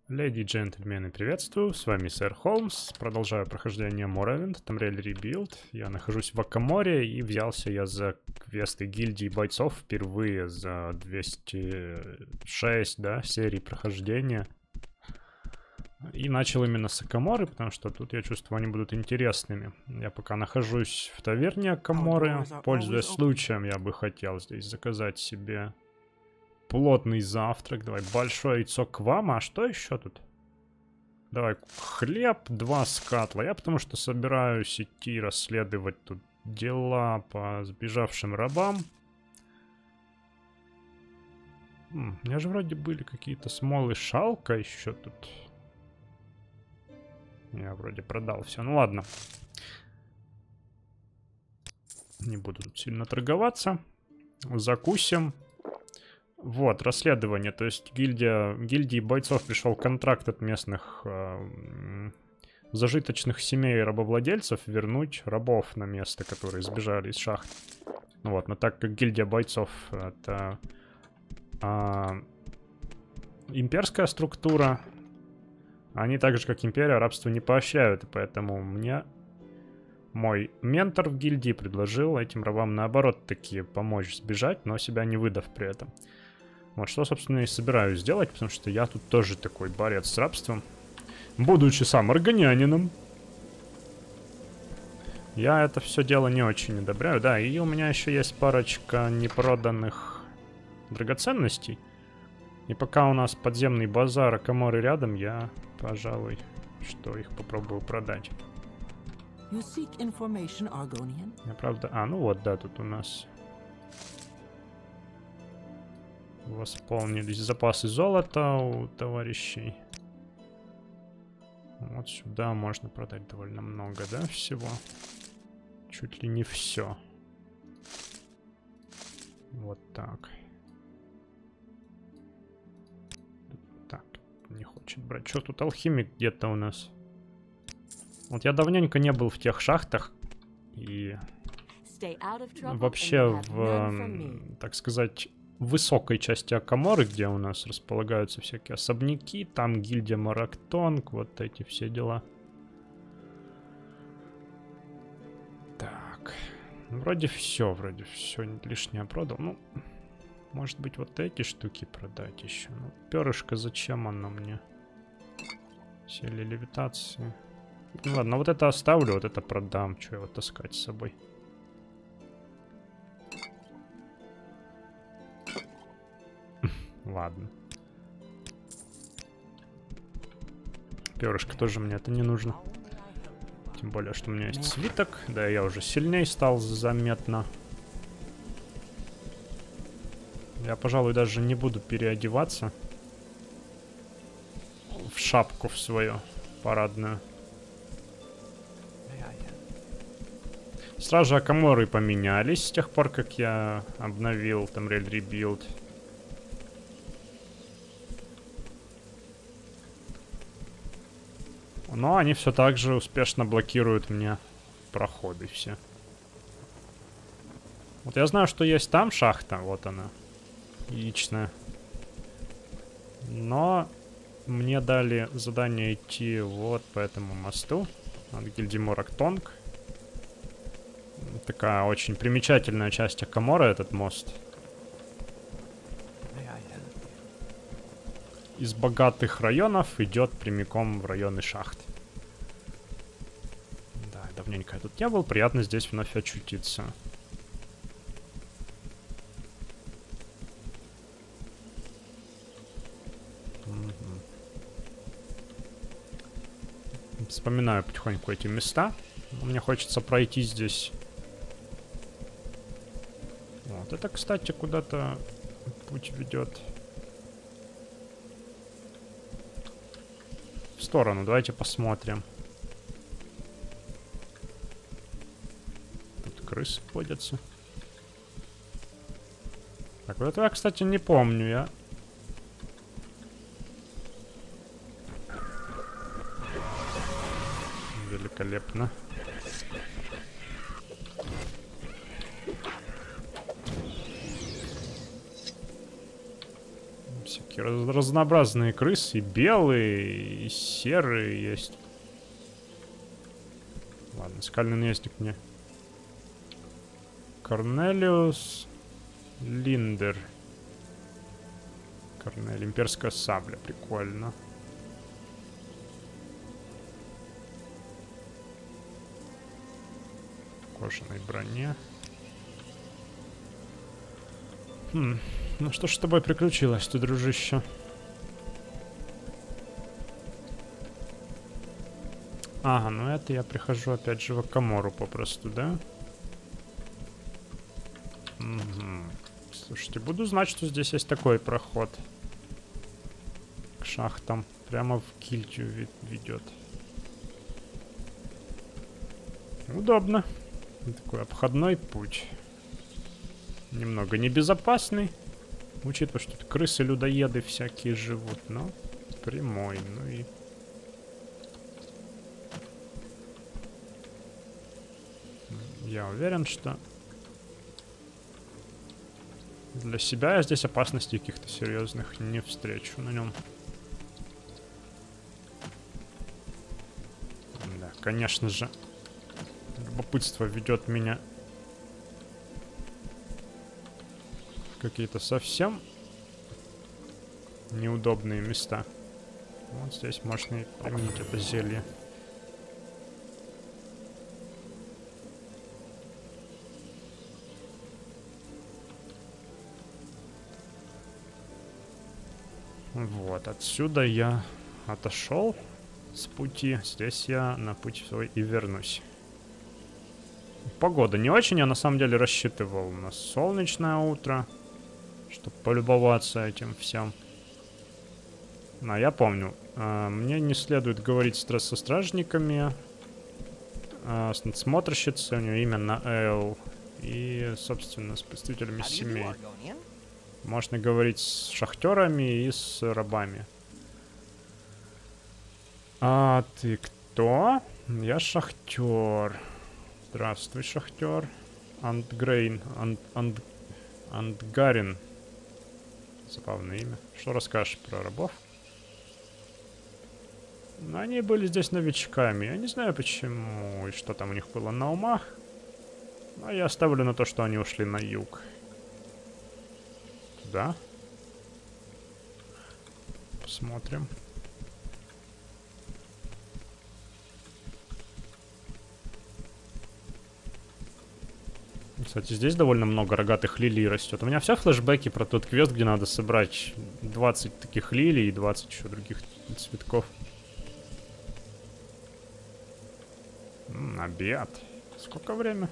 Леди и джентльмены, приветствую, с вами Сэр Холмс. Продолжаю прохождение Morrowind, Tamriel Rebuild. Я нахожусь в Аккоморе и взялся я за квесты гильдии бойцов впервые за 206, да, серий прохождения. И начал именно с Аккоморы, потому что тут, я чувствую, они будут интересными. Я пока нахожусь в таверне Аккоморы, пользуясь случаем, я бы хотел здесь заказать себе плотный завтрак. Давай, большое яйцо квама. А что еще тут? Давай, хлеб, 2 скатла. Я потому что собираюсь идти расследовать тут дела по сбежавшим рабам. У меня же вроде были какие-то смолы, шалка еще тут. Я вроде продал все. Ну ладно. Не буду тут сильно торговаться. Закусим. Вот, расследование. То есть гильдии бойцов пришел контракт от местных зажиточных семей рабовладельцев вернуть рабов на место, которые сбежали из шахт. Вот, но так как гильдия бойцов это имперская структура, они так же, как империя, рабство не поощряют, и поэтому мне мой ментор в гильдии предложил этим рабам наоборот таки помочь сбежать, но себя не выдав при этом. Вот что, собственно, и собираюсь сделать, потому что я тут тоже такой борец с рабством. Будучи сам органянином. Я это все дело не очень одобряю. Да, и у меня еще есть парочка непроданных драгоценностей. И пока у нас подземный базар Аккоморы рядом, я, пожалуй, что их попробую продать. Я правда... ну вот, да, тут у нас... Восполнились запасы золота у товарищей. Вот сюда можно продать довольно много, да, всего. Чуть ли не все. Вот так. Так, не хочет брать. Что тут алхимик где-то у нас? Вот я давненько не был в тех шахтах. И вообще в, так сказать, высокой части Аккоморы, где у нас располагаются всякие особняки, там гильдия Морактонг, вот эти все дела. Так, вроде все лишнее продал. Ну, может быть, вот эти штуки продать еще. Ну, перышко зачем оно мне? Сели левитации. Ну ладно, вот это оставлю, вот это продам. Что его таскать с собой? Ладно. Перышко тоже мне это не нужно. Тем более, что у меня есть свиток. Да, я уже сильнее стал заметно. Я, пожалуй, даже не буду переодеваться в шапку в свою парадную. Стражи Аккоморы поменялись с тех пор, как я обновил Tamriel Rebuild. Но они все так же успешно блокируют мне проходы все. Вот я знаю, что есть там шахта, вот она, яичная. Но мне дали задание идти вот по этому мосту от гильдии Морактонг. Такая очень примечательная часть Аккомора, этот мост. Из богатых районов идет прямиком в районы шахт. Да, давненько я тут не был. Приятно здесь вновь очутиться. Вспоминаю потихоньку эти места. Мне хочется пройти здесь. Вот это, кстати, куда-то путь ведет. В сторону, давайте посмотрим. Тут крысы ходятся. Так, вот это я, кстати, не помню я. Великолепно. всякие разнообразные крысы. И белые, и серые есть. Ладно, скальный наездник мне. Корнелиус Линдер. Корнель, имперская сабля, прикольно. В кожаной броне. Ну что ж с тобой приключилось, ты, дружище? Ага, ну это я прихожу опять же в Акамору попросту, да? Угу. Слушайте, буду знать, что здесь есть такой проход. К шахтам. Прямо в Кильтию ведет. Удобно. Такой обходной путь. Немного небезопасный. Учитывая, что тут крысы-людоеды всякие живут. Но прямой. Ну и... Я уверен, что... Для себя я здесь опасностей каких-то серьезных не встречу на нем. Да, конечно же, любопытство ведет меня в какие-то совсем неудобные места. Вот здесь можно и применить это зелье. Вот, отсюда я отошел с пути. Здесь я на путь свой и вернусь. Погода не очень, я на самом деле рассчитывал на солнечное утро, чтобы полюбоваться этим всем. Но я помню, мне не следует говорить со стражниками, с надсмотрщицей, у нее именно Эл, и, собственно, с представителями семей. Можно говорить с шахтерами и с рабами. А ты кто? Я шахтер. Здравствуй, шахтер. Антгрейн. Антгарин. Забавное имя. Что расскажешь про рабов? Ну, они были здесь новичками. Я не знаю почему и что там у них было на умах. Но я ставлю на то, что они ушли на юг. Да? Посмотрим. Кстати, здесь довольно много рогатых лилий растет. У меня все флешбеки про тот квест, где надо собрать 20 таких лилий и 20 еще других цветков. Обед. Сколько время?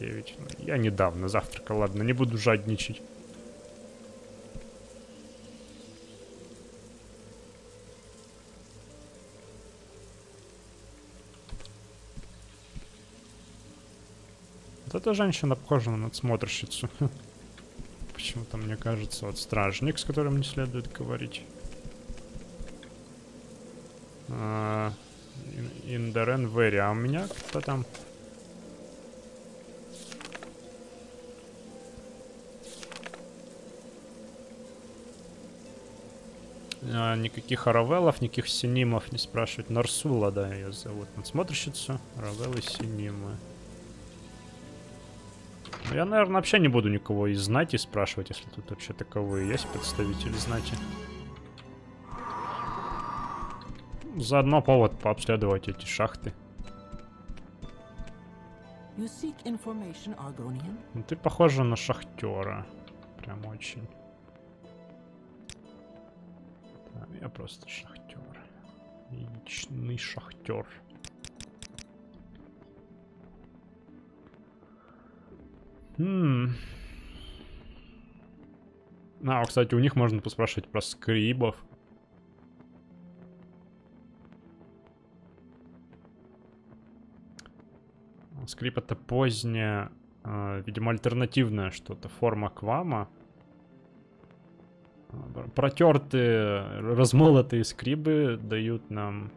9. Я недавно завтракал, ладно, не буду жадничать. Вот эта женщина похожа на надсмотрщицу. Почему-то мне кажется, вот стражник, с которым не следует говорить. Индерен Вери. А у меня кто там? Никаких Аравелов, никаких Синимов не спрашивать. Нарсула, да, ее зовут. Надсмотрщицу. Аравелы, Синимы. Я, наверное, вообще не буду никого из знати спрашивать, если тут вообще таковые есть представители знати. Заодно повод пообследовать эти шахты. Ну, ты похожа на шахтера. Прям очень. Да, я просто шахтер. Яичный шахтер. Кстати, у них можно поспрашивать про скрибов. Скрип — это поздняя, видимо, альтернативная что-то, форма квама. Протертые, размолотые скрибы дают нам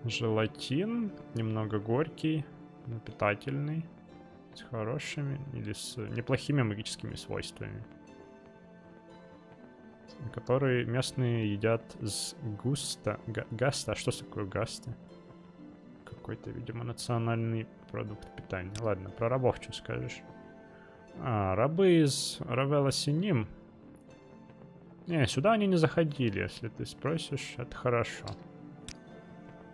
желатин, немного горький, но питательный. С хорошими или с неплохими магическими свойствами. Которые местные едят с густа. Гаста? А что такое гаста? Какой-то, видимо, национальный продукт питания. Ладно, про рабов что скажешь? А, рабы из Равелла Синим. Не, сюда они не заходили, если ты спросишь, это хорошо.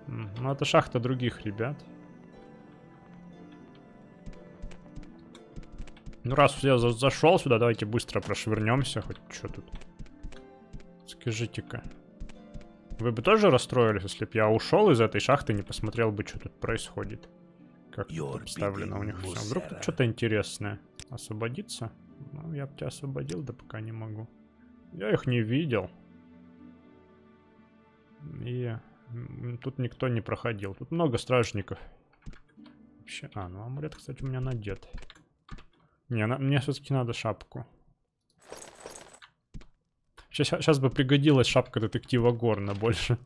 Ну, это шахта других ребят. Ну, раз я зашел сюда, давайте быстро прошвырнемся. Хоть что тут. Скажите-ка. Вы бы тоже расстроились, если бы я ушел из этой шахты и не посмотрел бы, что тут происходит? Как тут обставлено у них все. Вдруг тут что-то интересное. Освободиться? Ну, я бы тебя освободил, да пока не могу. Я их не видел. И тут никто не проходил. Тут много стражников. Вообще... А, ну амулет, кстати, у меня надет. Не, мне все-таки надо шапку. Сейчас бы пригодилась шапка детектива Горна больше.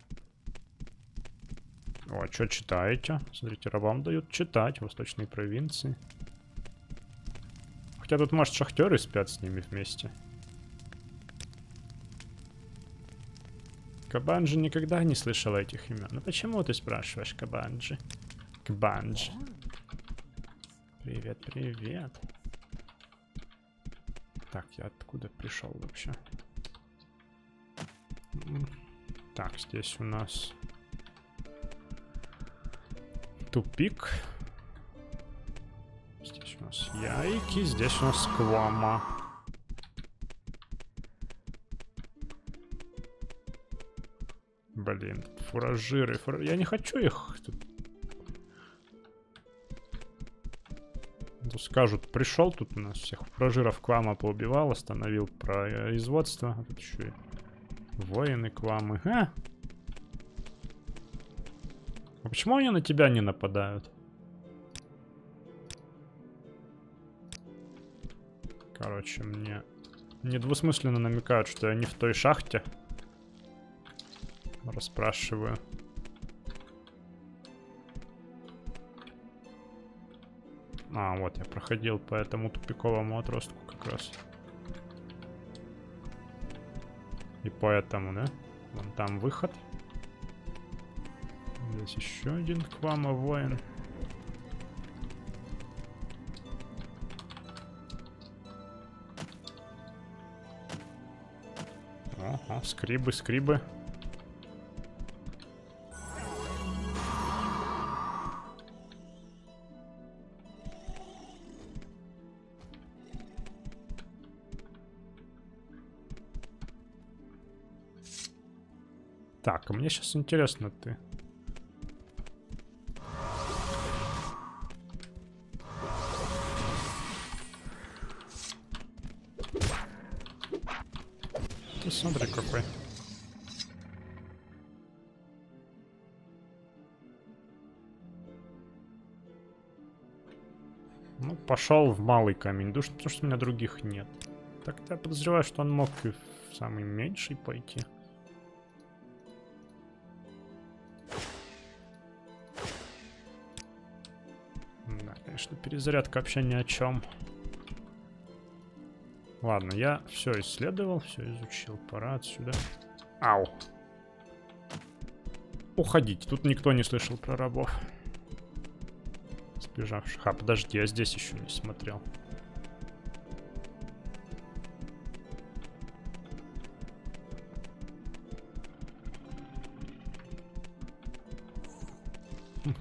О, что читаете? Смотрите, рабам дают читать в восточной провинции. Хотя тут, может, шахтеры спят с ними вместе. Кабанджи никогда не слышал этих имен. Ну почему ты спрашиваешь, Кабанджи? Кабанджи. Привет, привет. Так, я откуда пришел вообще? Так, здесь у нас тупик. Здесь у нас яйки, здесь у нас Квама. Блин, фуражиры. Я не хочу их тут. Скажут, пришел тут у нас всех фуражиров Квама поубивал, остановил производство. А тут еще и воины Квамы. А почему они на тебя не нападают? Короче, мне недвусмысленно намекают, что я не в той шахте. Расспрашиваю. А, вот я проходил по этому тупиковому отростку как раз. И поэтому, да? Вон там выход. Здесь еще один Квама воин. Ага, скрибы, скрибы. Так, а мне сейчас интересно, ты... Ты смотри какой. Ну, пошел в малый камень душ, потому что у меня других нет. Так я подозреваю, что он мог и в самый меньший пойти. Да, конечно, перезарядка вообще ни о чем. Ладно, я все исследовал, все изучил. Пора отсюда. Ау. Уходить. Тут никто не слышал про рабов. Сбежавших. А, подожди, я здесь еще не смотрел.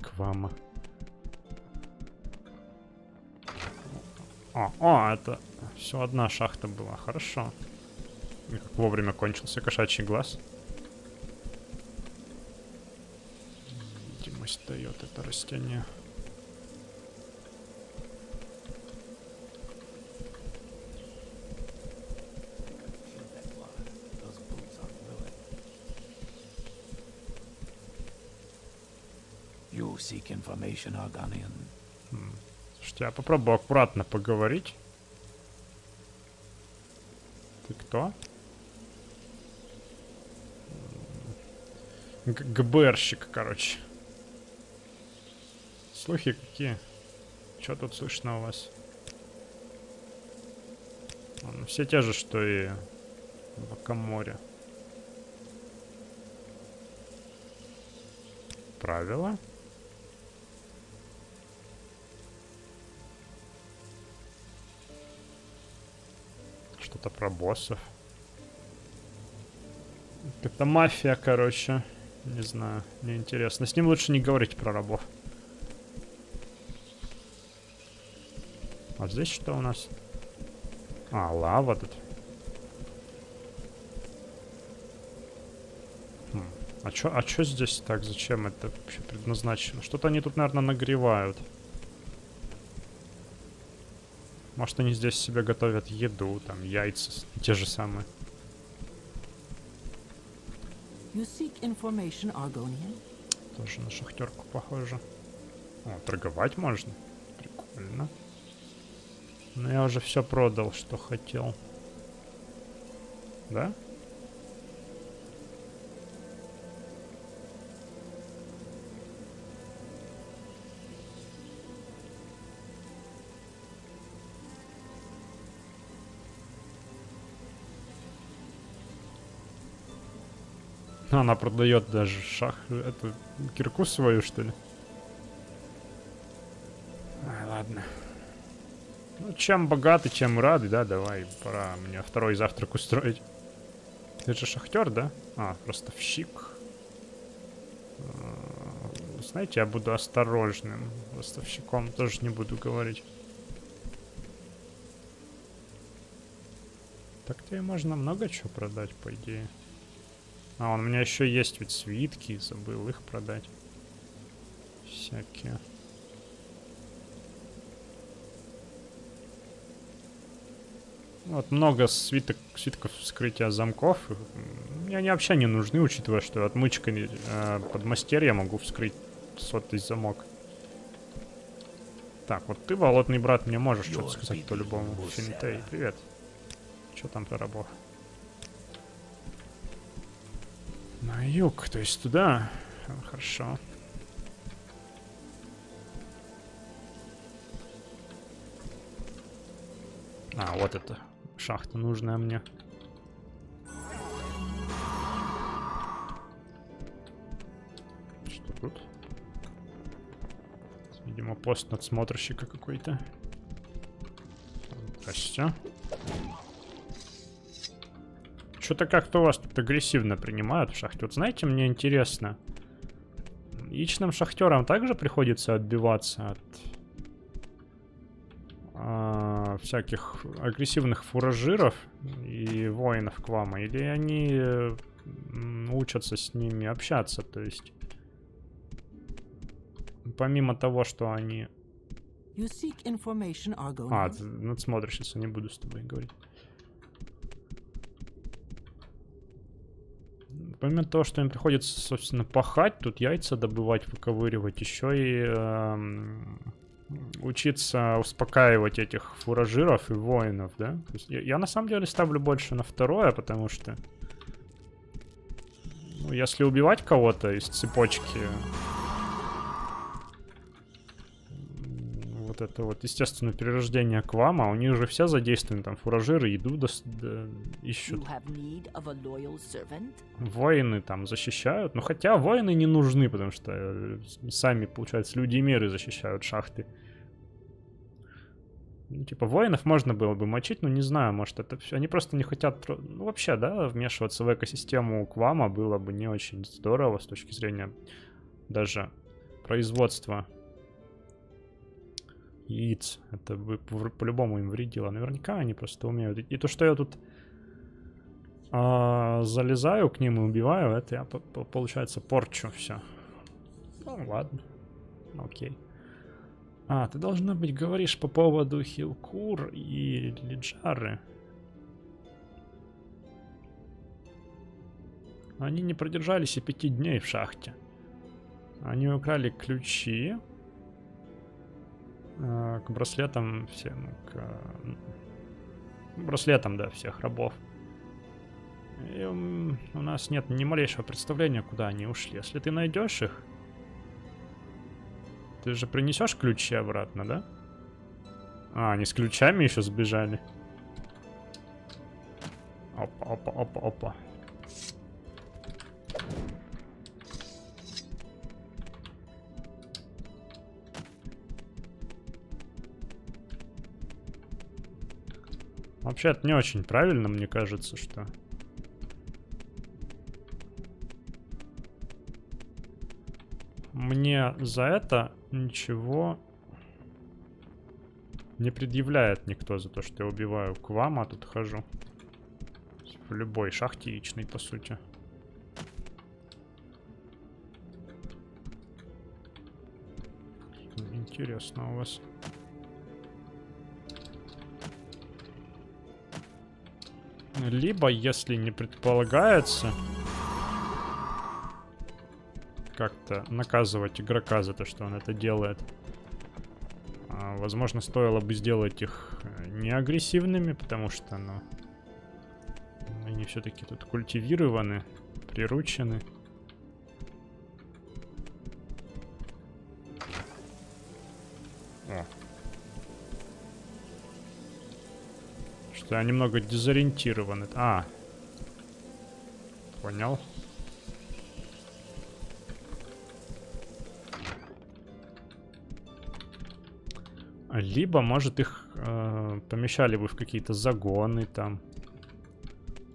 Квама. О, это все одна шахта была. Хорошо. И как вовремя кончился кошачий глаз. Видимость дает это растение. Слушайте, я попробую аккуратно поговорить. Ты кто? ГБРщик, короче. Слухи какие? Что тут слышно у вас? Все те же, что и в Акаморе? Правила? Что-то про боссов. Это мафия, короче. Не знаю, мне интересно. С ним лучше не говорить про рабов. А здесь что у нас? А, лава тут. А чё здесь так? Зачем это вообще предназначено? Что-то они тут, наверное, нагревают. Может, они здесь себе готовят еду, там, яйца, те же самые. Тоже на шахтерку похоже. О, торговать можно? Прикольно. Но я уже все продал, что хотел. Да? Она продает даже эту кирку свою, что ли? Ай, ладно. Ну, чем богаты, чем рады, да? Давай, пора мне второй завтрак устроить. Ты же шахтер, да? А, ростовщик. Знаете, я буду осторожным. Ростовщиком тоже не буду говорить. Так-то и можно много чего продать, по идее. А, у меня еще есть ведь свитки, забыл их продать. Всякие. Вот много свитков вскрытия замков. Мне они вообще не нужны, учитывая, что отмычкой подмастерья могу вскрыть 100-й замок. Так, вот ты, болотный брат, мне можешь что-то сказать по-любому. Финтей, привет. Что там про рабов? На юг, то есть туда. Хорошо. А, вот это шахта нужная мне. Что тут? Видимо, пост надсмотрщика какой-то. Здрасте. Что-то как-то у вас тут агрессивно принимают в шахте. Вот знаете, мне интересно. Яичным шахтерам также приходится отбиваться от всяких агрессивных фуражиров и воинов Квама? Или они учатся с ними общаться? То есть, помимо того, что они... А, надсмотрщица, не буду с тобой говорить. Помимо того, что им приходится, собственно, пахать, тут яйца добывать, выковыривать, еще и учиться успокаивать этих фуражиров и воинов, да? То есть я на самом деле ставлю больше на второе, потому что, ну, если убивать кого-то из цепочки, вот это вот, естественно, перерождение Квама, у них же все задействованы, там, фуражиры, еду ищут. Воины там защищают, ну, хотя воины не нужны, потому что сами, получается, люди-миры защищают шахты. Ну, типа, воинов можно было бы мочить, но не знаю, может, это все... Они просто не хотят... Ну, вообще, да, вмешиваться в экосистему Квама было бы не очень здорово с точки зрения даже производства яиц. Это бы по-любому им вредило. Наверняка они просто умеют. И то, что я тут залезаю к ним и убиваю, это я, получается, порчу все. Ну, ладно. Окей. А, ты, должно быть, говоришь по поводу Хилкур и Лиджары. Они не продержались и 5 дней в шахте. Они украли ключи к браслетам всем, к браслетам, да, всех рабов. И у нас нет ни малейшего представления, куда они ушли. Если ты найдешь их, ты же принесешь ключи обратно, да? А, они с ключами еще сбежали. Опа, опа, опа, опа. Вообще, это не очень правильно, мне кажется, что... Мне за это ничего не предъявляет никто за то, что я убиваю Квама, тут хожу. В любой шахте яичной, по сути. Интересно у вас. Либо, если не предполагается как-то наказывать игрока за то, что он это делает, возможно, стоило бы сделать их не агрессивными, потому что, ну, они все-таки тут культивированы, приручены. О. Что я немного дезориентирован. А. Понял. Либо, может, их помещали бы в какие-то загоны там.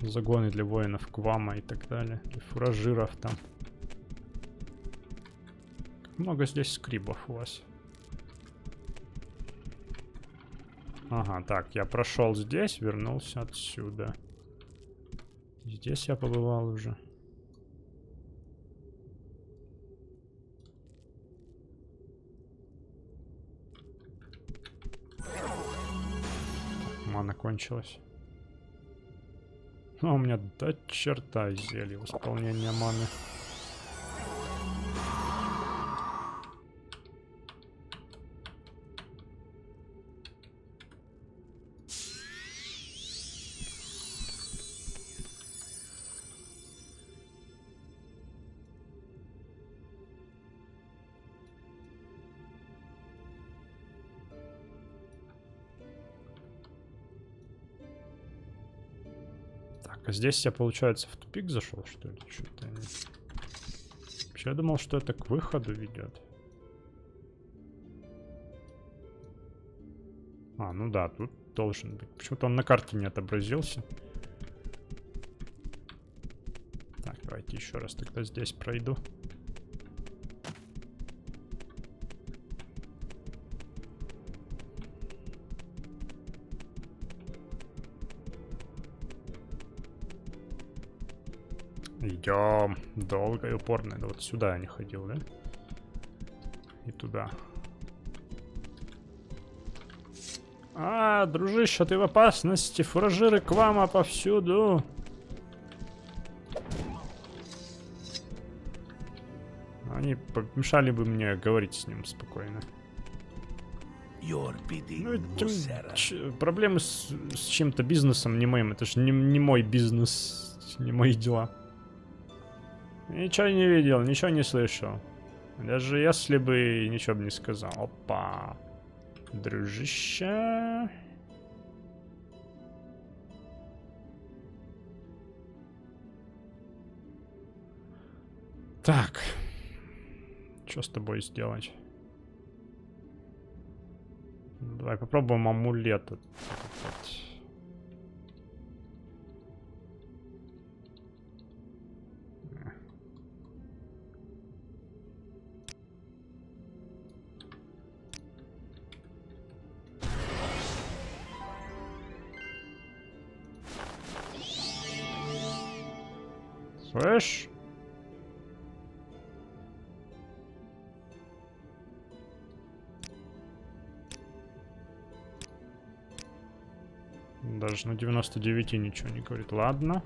Загоны для воинов Квама и так далее. И фуражиров там. Как много здесь скрибов у вас. Ага, так, я прошел здесь, вернулся отсюда. Здесь я побывал уже. Мана кончилась. А у меня до черта зелье восполнения маны. А здесь я, получается, в тупик зашел, что ли? Что-то не... Вообще, я думал, что это к выходу ведет. А, ну да, тут должен быть. Почему-то он на карте не отобразился. Так, давайте еще раз тогда здесь пройду. Идем. Долго и упорно. Да вот сюда я не ходил, да? И туда. А, дружище, ты в опасности. Фуражиры Квама повсюду. Они помешали бы мне говорить с ним спокойно. Ну, проблемы с чем-то бизнесом не моим. Это же не мой бизнес, не мои дела. Ничего не видел, ничего не слышал. Даже если бы ничего бы не сказал. Опа. Дружище. Так. Что с тобой сделать? Давай попробуем амулет. Слышь? Даже на 99 ничего не говорит. Ладно.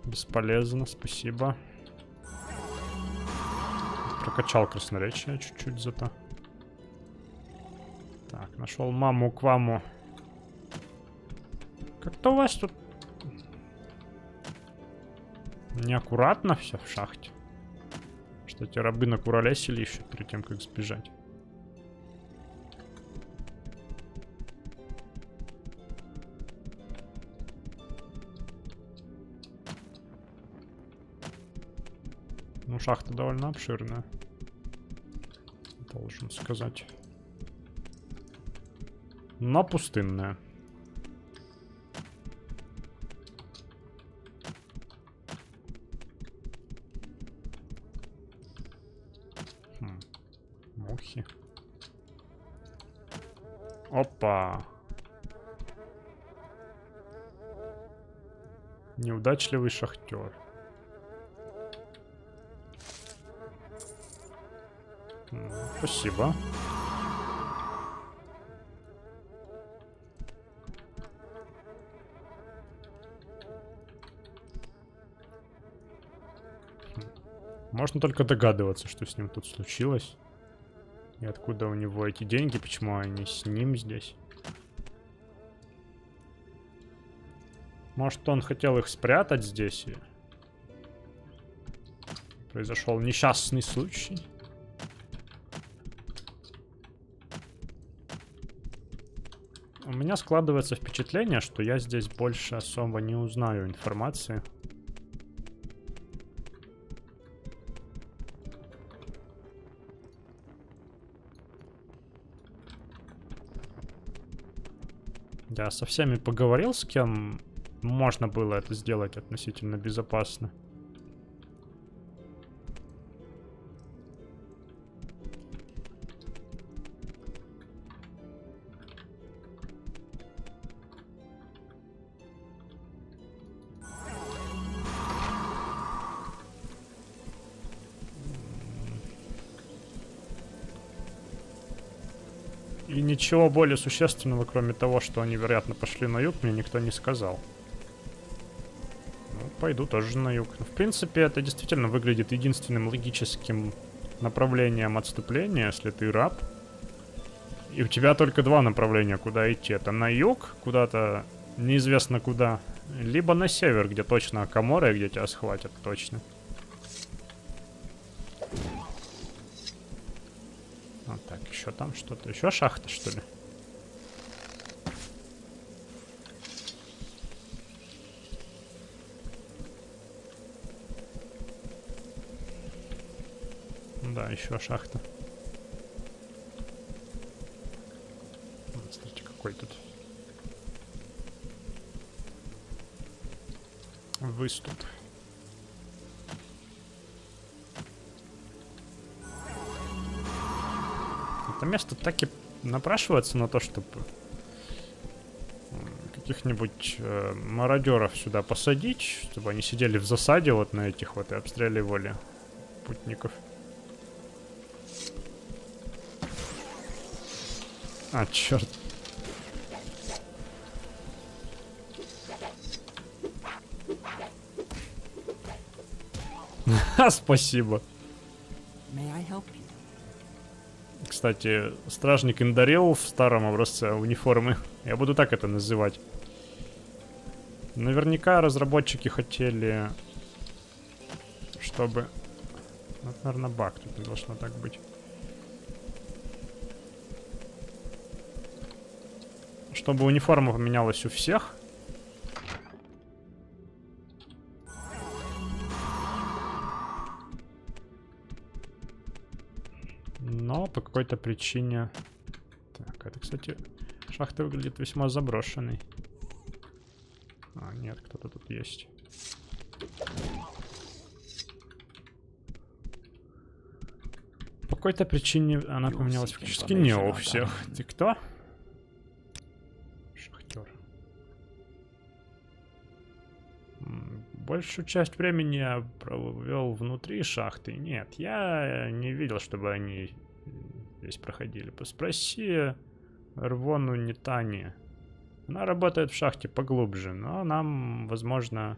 Бесполезно, спасибо. Прокачал красноречие чуть-чуть зато. Так, нашел маму Кваму. Как-то у вас тут неаккуратно все в шахте. Что эти рабы накуролесили еще перед тем, как сбежать. Ну, шахта довольно обширная, должен сказать. Но пустынная. Мухи. Опа. Неудачливый шахтер. Спасибо. Можно только догадываться, что с ним тут случилось. И откуда у него эти деньги, почему они с ним здесь. Может, он хотел их спрятать здесь, и произошел несчастный случай. У меня складывается впечатление, что я здесь больше особо не узнаю информации. Я со всеми поговорил, с кем можно было это сделать относительно безопасно. И ничего более существенного, кроме того, что они, вероятно, пошли на юг, мне никто не сказал. Ну, пойду тоже на юг. Но, в принципе, это действительно выглядит единственным логическим направлением отступления, если ты раб. И у тебя только два направления, куда идти. Это на юг, куда-то неизвестно куда, либо на север, где точно Каморы, где тебя схватят точно. Вот так, еще там что-то. Еще шахта, что ли? Да, еще шахта. Вот, смотрите, какой тут выступ. Это место так и напрашивается на то, чтобы каких-нибудь мародеров сюда посадить, чтобы они сидели в засаде вот на этих вот и обстреливали путников. А, черт. Спасибо. Кстати, стражник Индарил в старом образце униформы. Я буду так это называть. Наверняка разработчики хотели, чтобы... Это, наверное, баг, тут не должно так быть. Чтобы униформа поменялась у всех. Но по какой-то причине... Так, это, кстати, шахта выглядит весьма заброшенной. А, нет, кто-то тут есть. По какой-то причине она поменялась фактически не у всех. Ты кто? Шахтер. Большую часть времени я провел внутри шахты. Нет, я не видел, чтобы они здесь проходили. Спроси Рвону Нитани. Она работает в шахте поглубже, но нам, возможно,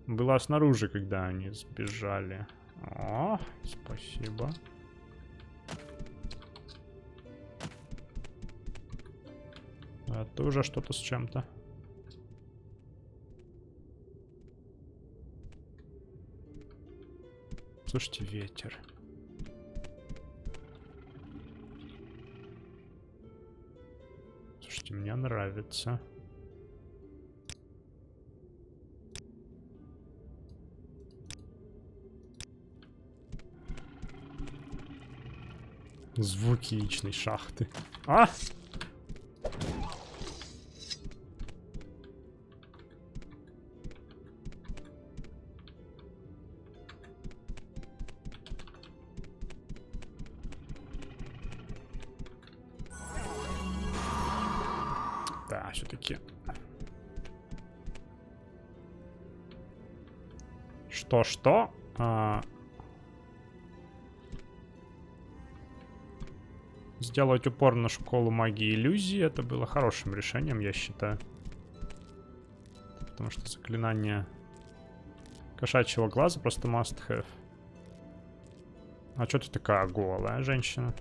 была снаружи, когда они сбежали. О, спасибо. Это уже что-то с чем-то. Слушайте, ветер. Слушайте, мне нравится. Звуки яичной шахты. А! Да, все-таки. Что? Сделать упор на школу магии иллюзии. Это было хорошим решением, я считаю. Потому что заклинание кошачьего глаза просто must have. А что ты такая голая, женщина?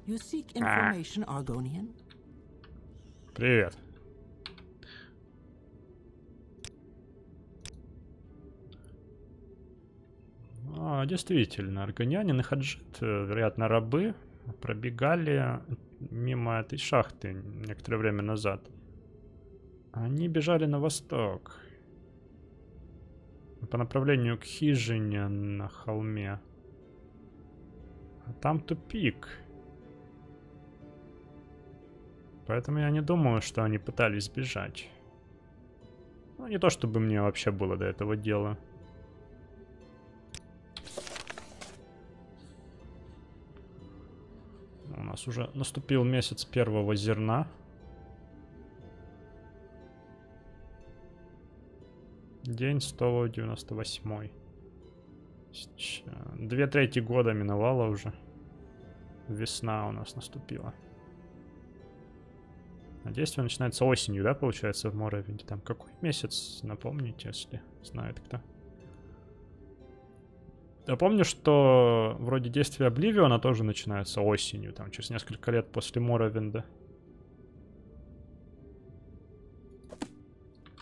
You seek information, Argonian? Привет. Действительно, аргонянин и хаджит, вероятно, рабы, пробегали мимо этой шахты некоторое время назад. Они бежали на восток. По направлению к хижине на холме. А там тупик. Поэтому я не думаю, что они пытались сбежать. Ну, не то чтобы мне вообще было до этого дела. У нас уже наступил месяц первого зерна. День 198. 2/3 года миновало уже. Весна у нас наступила. А действие начинается осенью, да, получается, в Моровинде? Там какой месяц, напомните, если знает кто. Я помню, что вроде действие Обливиона тоже начинается осенью, там через несколько лет после Моровинда.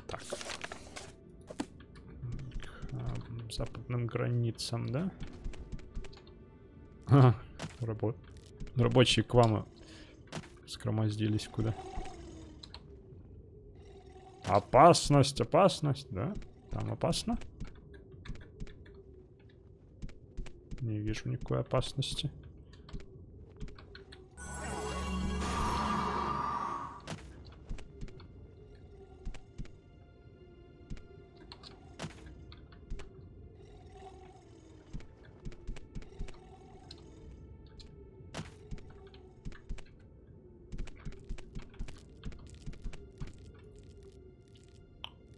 Так. К западным границам, да? Рабочие к вам скромоздились куда? Опасность, да? Там опасно? Не вижу никакой опасности.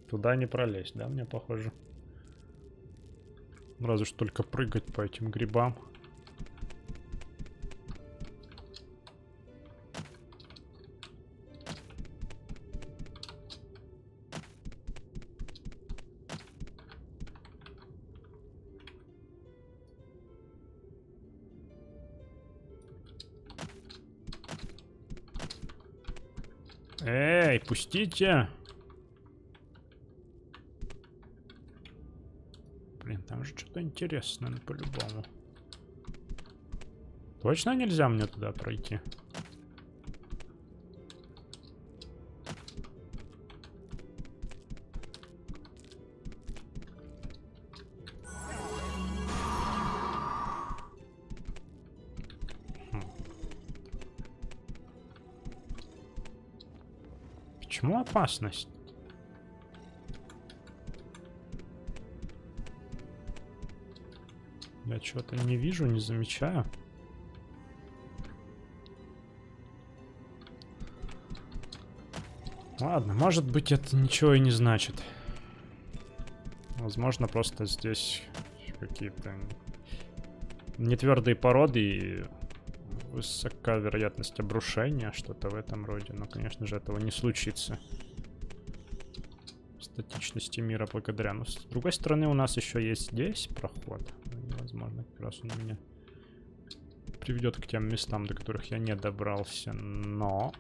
Туда не пролезть, да, мне похоже. Разве что только прыгать по этим грибам. Эй, пустите! Блин, там же что-то интересное, ну, по-любому. Точно нельзя мне туда пройти? Почему опасность? Я чего-то не вижу, не замечаю. Ладно, может быть, это ничего и не значит. Возможно, просто здесь какие-то нетвердые породы и высока вероятность обрушения, что-то в этом роде. Но, конечно же, этого не случится. Статичности мира благодаря. Но, с другой стороны, у нас еще есть здесь проход. Возможно, как раз он меня приведет к тем местам, до которых я не добрался. Но...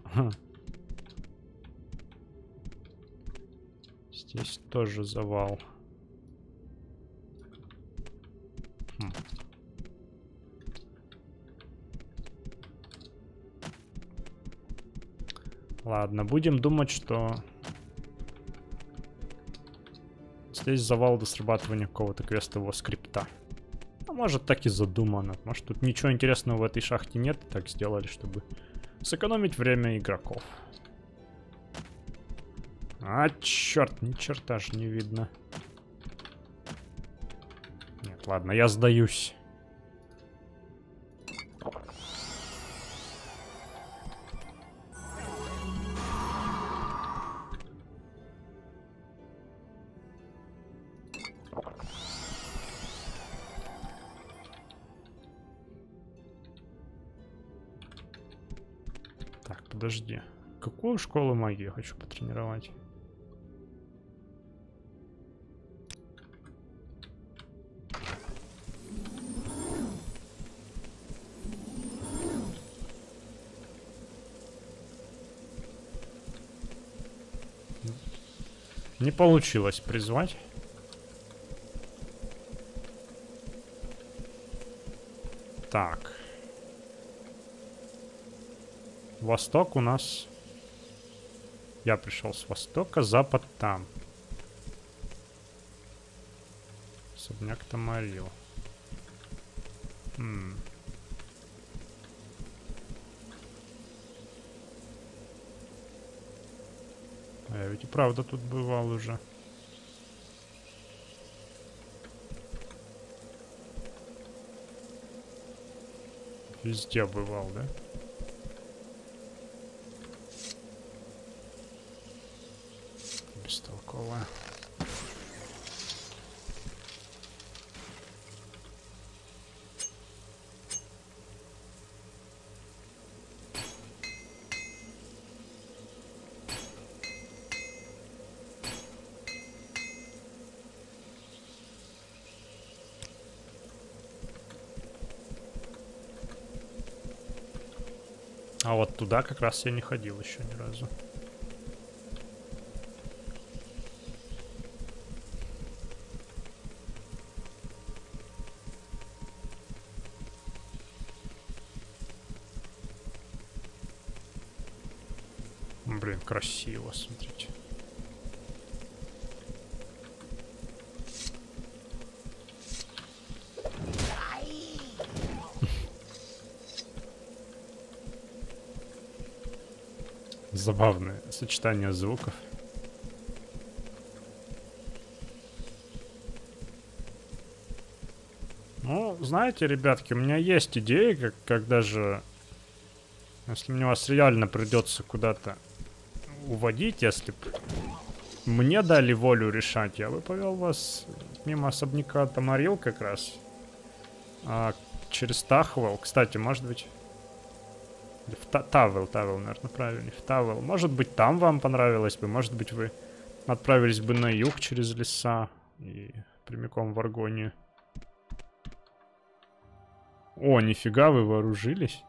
Здесь тоже завал. Ладно, будем думать, что здесь завал до срабатывания какого-то квестового скрипта. А может, так и задумано. Может, тут ничего интересного в этой шахте нет. Так сделали, чтобы сэкономить время игроков. А, черт, ни черта ж не видно. Нет, ладно, я сдаюсь. Так, подожди. Какую школу магии я хочу потренировать? Не получилось призвать. Так. Восток у нас... Я пришел с востока, запад там. Особняк Тамарил. А я ведь и правда тут бывал уже. Везде бывал, да? Бестолковая. А вот туда как раз я не ходил еще ни разу. Блин, красиво, смотрите. Забавное сочетание звуков. Ну, знаете, ребятки, у меня есть идеи, как даже... Если мне вас реально придется куда-то уводить, если бы мне дали волю решать, я бы повел вас мимо особняка Тамарил как раз. Через Тахвел. Кстати, может быть... Тавел, наверное, правильно. В Тавел. Может быть, там вам понравилось бы. Может быть, вы отправились бы на юг через леса и прямиком в Аргонию. О, нифига, вы вооружились?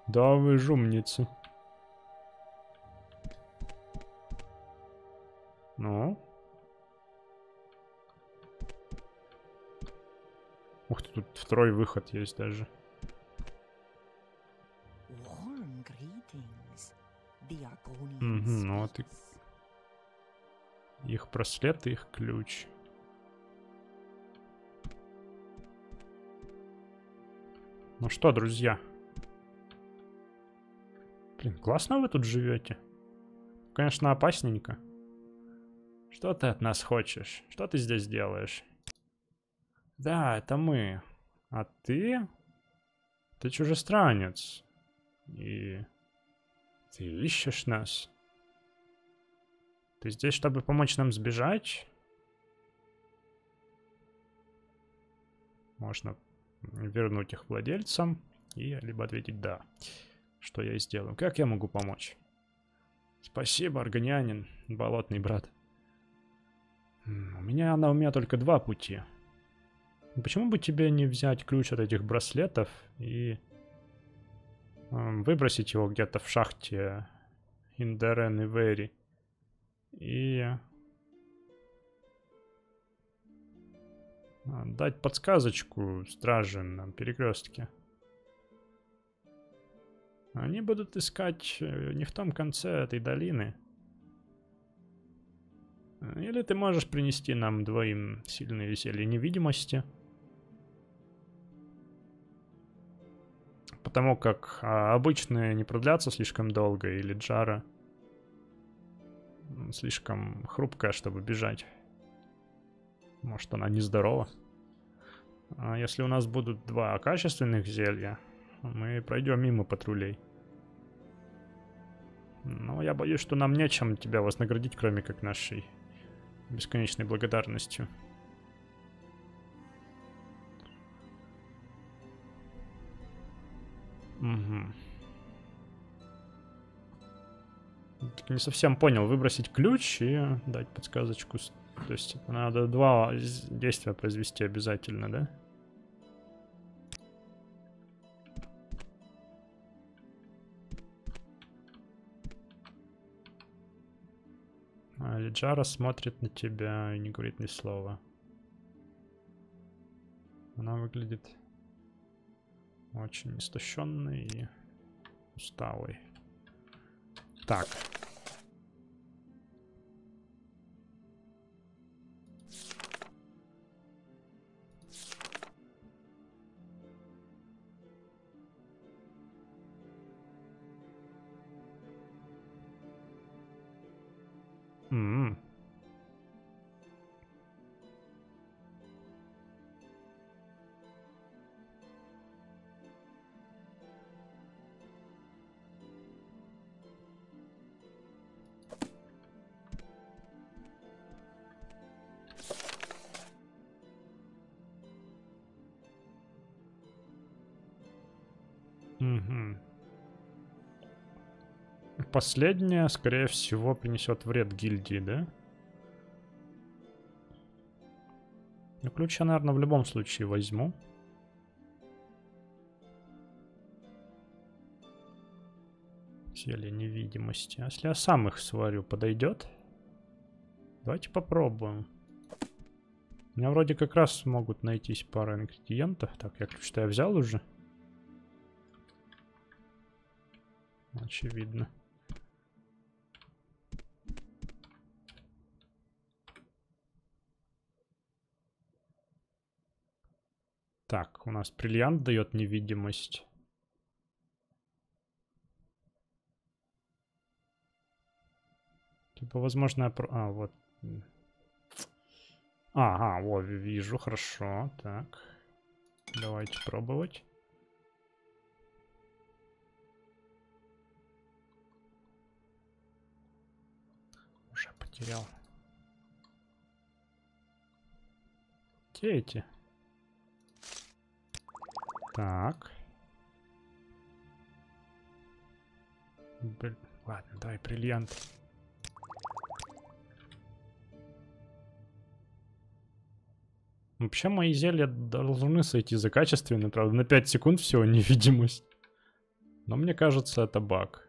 Да, вы ж умницы. Ну? Ух ты, тут второй выход есть даже. Ну вот и... Их браслет и их ключ. Ну что, друзья? Блин, классно вы тут живете. Конечно, опасненько. Что ты от нас хочешь? Что ты здесь делаешь? Да, это мы. А ты? Ты чужестранец. И... Ты ищешь нас? Ты здесь, чтобы помочь нам сбежать? Можно вернуть их владельцам и либо ответить «да», что я и сделаю. Как я могу помочь? Спасибо, аргонянин, болотный брат. У меня только два пути. Почему бы тебе не взять ключ от этих браслетов и выбросить его где-то в шахте Индерен и Вери и дать подсказочку страже на перекрестке. Они будут искать не в том конце этой долины. Или ты можешь принести нам двоим сильное зелье невидимости. Потому как обычные не продлятся слишком долго, или Джара слишком хрупкая, чтобы бежать. Может, она нездорова. А если у нас будут два качественных зелья, мы пройдем мимо патрулей. Но я боюсь, что нам нечем тебя вознаградить, кроме как нашей бесконечной благодарностью. Угу. Так не совсем понял. Выбросить ключ и дать подсказочку. То есть надо два действия произвести обязательно, да? А Лиджара смотрит на тебя и не говорит ни слова. Она выглядит очень истощенной и усталой. Так. Угу. Последнее, скорее всего, принесет вред гильдии, да? Ну, ключ я, наверное, в любом случае возьму. Зелье невидимости. А если я сам их сварю, подойдет? Давайте попробуем. У меня вроде как раз могут найтись пара ингредиентов. Так, я ключ-то я взял уже. Очевидно. Так, у нас бриллиант дает невидимость. Типа, возможно, я... А, вот. Ага, вот, вижу, хорошо. Так. Давайте пробовать. Уже потерял. Где эти? Так. Блин, ладно, давай бриллиант. Вообще мои зелья должны сойти за качественные, правда, на 5 секунд всего невидимость. Но мне кажется, это баг.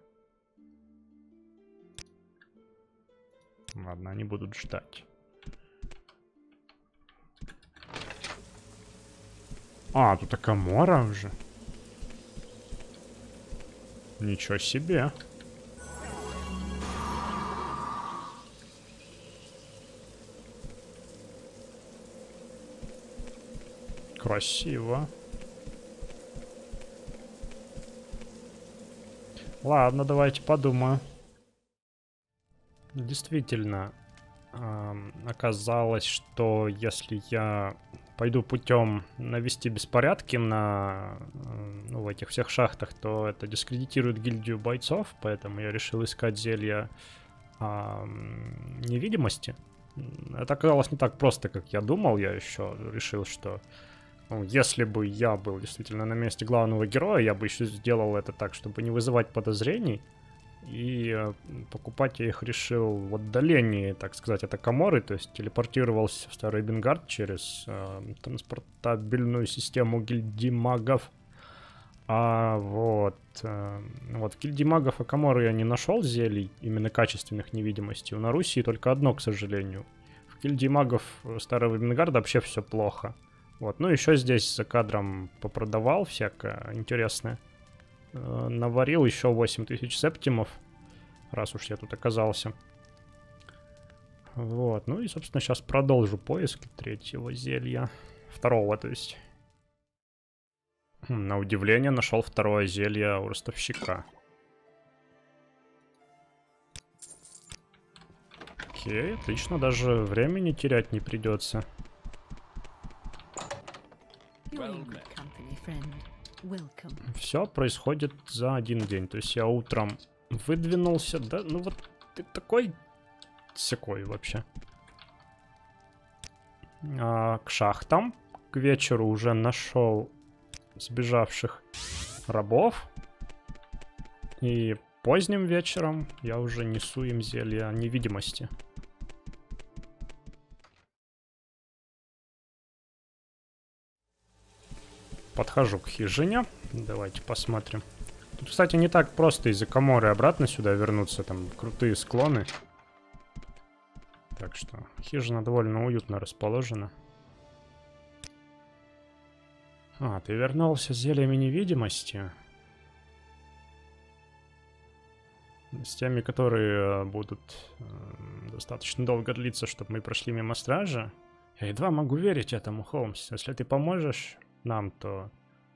Ладно, они будут ждать. А, тут Акамора уже. Ничего себе. Красиво. Ладно, давайте подумаю. Действительно, оказалось, что если я пойду путем навести беспорядки в этих всех шахтах, то это дискредитирует гильдию бойцов, поэтому я решил искать зелья невидимости. Это оказалось не так просто, как я думал. Я еще решил, что если бы я был действительно на месте главного героя, я бы еще сделал это так, чтобы не вызывать подозрений. И покупать я их решил в отдалении, так сказать, от Акаморы, то есть телепортировался в Старый Бенгард через транспортабельную систему гильдии магов. Вот в гильдии магов Акаморы я не нашел зелий, именно качественных невидимостей. На Руси только одно, к сожалению. В гильдии магов Старого Бенгарда вообще все плохо. Вот, ну еще здесь за кадром попродавал всякое интересное. Наварил еще 8000 септимов, раз уж я тут оказался. Вот, ну и, собственно, сейчас продолжу поиски третьего зелья. Второго, то есть. На удивление нашел второе зелье у ростовщика. Окей, отлично, даже времени терять не придется. Все происходит за один день. То есть я утром выдвинулся, да, ну вот ты такой секой вообще. К шахтам. К вечеру уже нашел сбежавших рабов. И поздним вечером я уже несу им зелье невидимости. Подхожу к хижине. Давайте посмотрим. Тут, кстати, не так просто из-за Каморы обратно сюда вернуться. Там крутые склоны. Так что хижина довольно уютно расположена. А, ты вернулся с зельями невидимости. С теми, которые будут достаточно долго длиться, чтобы мы прошли мимо стража. Я едва могу верить этому, Холмс. Если ты поможешь нам, то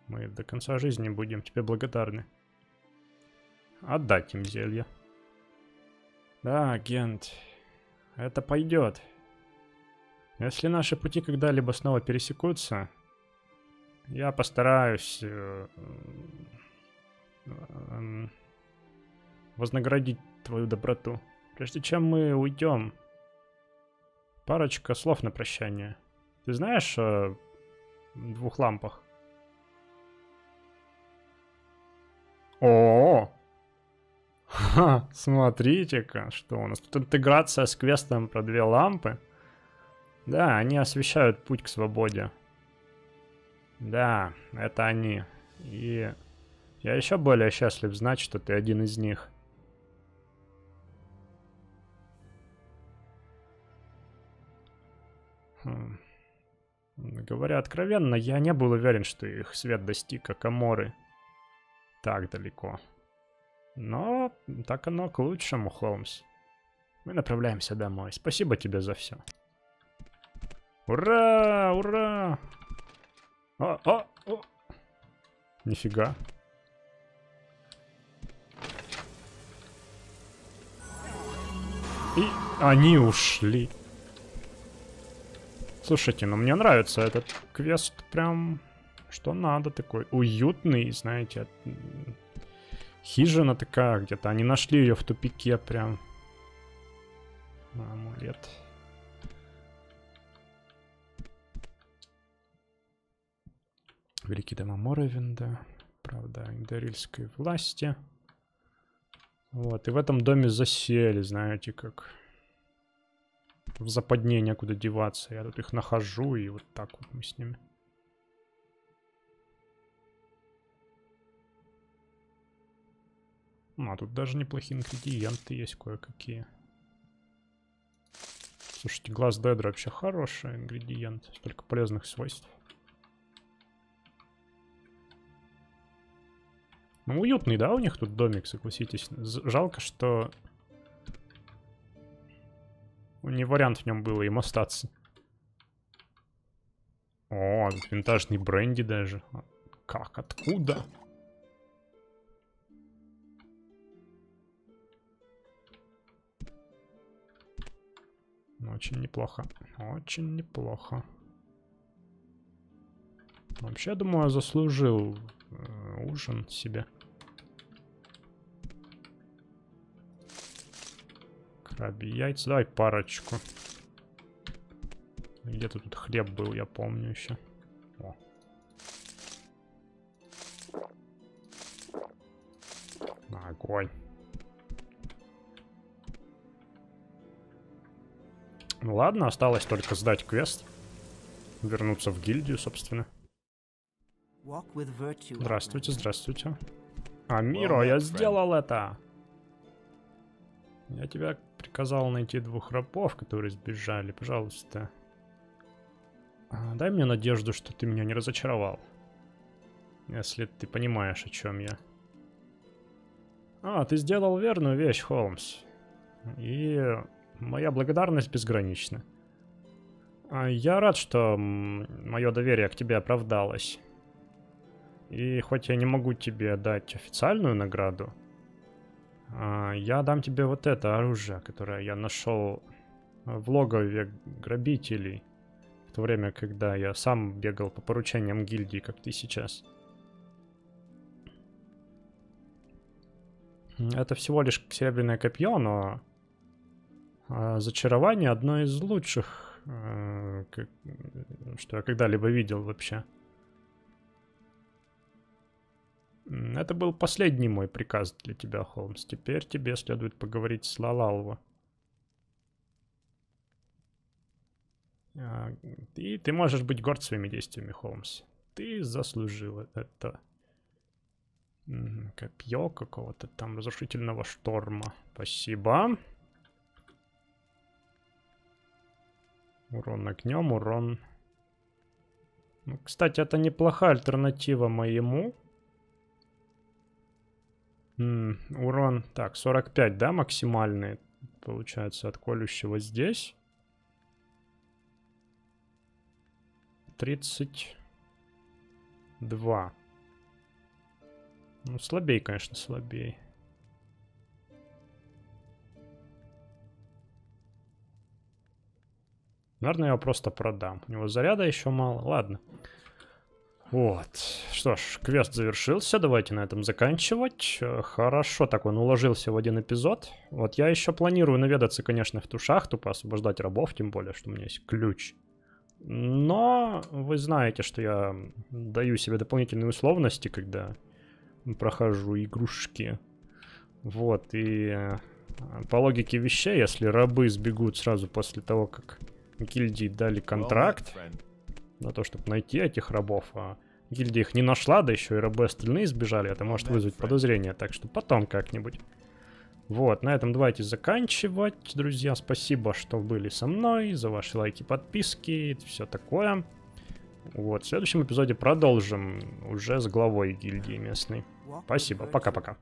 мы до конца жизни будем тебе благодарны. Отдать им зелье. Да, агент. Это пойдет. Если наши пути когда-либо снова пересекутся, я постараюсь вознаградить твою доброту. Прежде чем мы уйдем, парочка слов на прощание. Ты знаешь о двух лампах? О! Ха, смотрите-ка, что у нас тут интеграция с квестом про две лампы. Да, они освещают путь к свободе. Да, это они. И я еще более счастлив знать, что ты один из них. Говоря откровенно, я не был уверен, что их свет достиг Акаморы так далеко. Но так оно к лучшему, Холмс. Мы направляемся домой. Спасибо тебе за все. Ура! Ура! О! Нифига. И они ушли. Слушайте, ну мне нравится этот квест прям, что надо, такой уютный, знаете. Хижина такая где-то, они нашли ее в тупике прям. Амулет. Великий дома Моровинда, правда, империльской власти. Вот, и в этом доме засели, знаете, как в западне некуда деваться. Я тут их нахожу, и вот так вот мы с ними. А тут даже неплохие ингредиенты есть кое-какие. Слушайте, глаз Дедра вообще хороший ингредиент. Столько полезных свойств. Ну, уютный, да, у них тут домик, согласитесь. Жалко, что не вариант в нем было им остаться. О, тут винтажный бренди даже. Как? Откуда? Очень неплохо. Очень неплохо. Вообще, думаю, заслужил ужин себе. Крабьи яйца. Давай парочку. Где-то тут хлеб был, я помню еще. О. Огонь. Ну ладно, осталось только сдать квест. Вернуться в гильдию, собственно. Здравствуйте, здравствуйте. Амиро, я сделал это! Я тебя приказал найти двух рабов, которые сбежали. Пожалуйста. Дай мне надежду, что ты меня не разочаровал. Если ты понимаешь, о чем я. Ты сделал верную вещь, Холмс. И Моя благодарность безгранична. Я рад, что мое доверие к тебе оправдалось. И хоть я не могу тебе дать официальную награду, я дам тебе вот это оружие, которое я нашел в логове грабителей. В то время, когда я сам бегал по поручениям гильдии, как ты сейчас. Это всего лишь серебряное копье, но зачарование одно из лучших, что я когда-либо видел вообще. Это был последний мой приказ для тебя, Холмс. Теперь тебе следует поговорить с Лалалва. И ты можешь быть горд своими действиями, Холмс. Ты заслужил это. Копье какого-то там разрушительного шторма. Спасибо. Урон огнем, урон. Ну, кстати, это неплохая альтернатива моему. Урон. Так, 45, да, максимальный. Получается, от колющего здесь. 32. Ну, слабей, конечно, слабей. Наверное, я его просто продам. У него заряда еще мало. Ладно. Вот. Что ж, квест завершился. Давайте на этом заканчивать. Хорошо, так он уложился в один эпизод. Вот я еще планирую наведаться, конечно, в ту шахту, поосвобождать рабов, тем более, что у меня есть ключ. Но вы знаете, что я даю себе дополнительные условности, когда прохожу игрушки. Вот, и по логике вещей, если рабы сбегут сразу после того, как гильдии дали контракт на то, чтобы найти этих рабов, а гильдия их не нашла, да еще и рабы остальные сбежали, это может вызвать подозрение, так что потом как-нибудь. Вот, на этом давайте заканчивать, друзья. Спасибо, что были со мной, за ваши лайки, подписки, все такое. Вот, в следующем эпизоде продолжим уже с главой гильдии местной. Спасибо, пока-пока.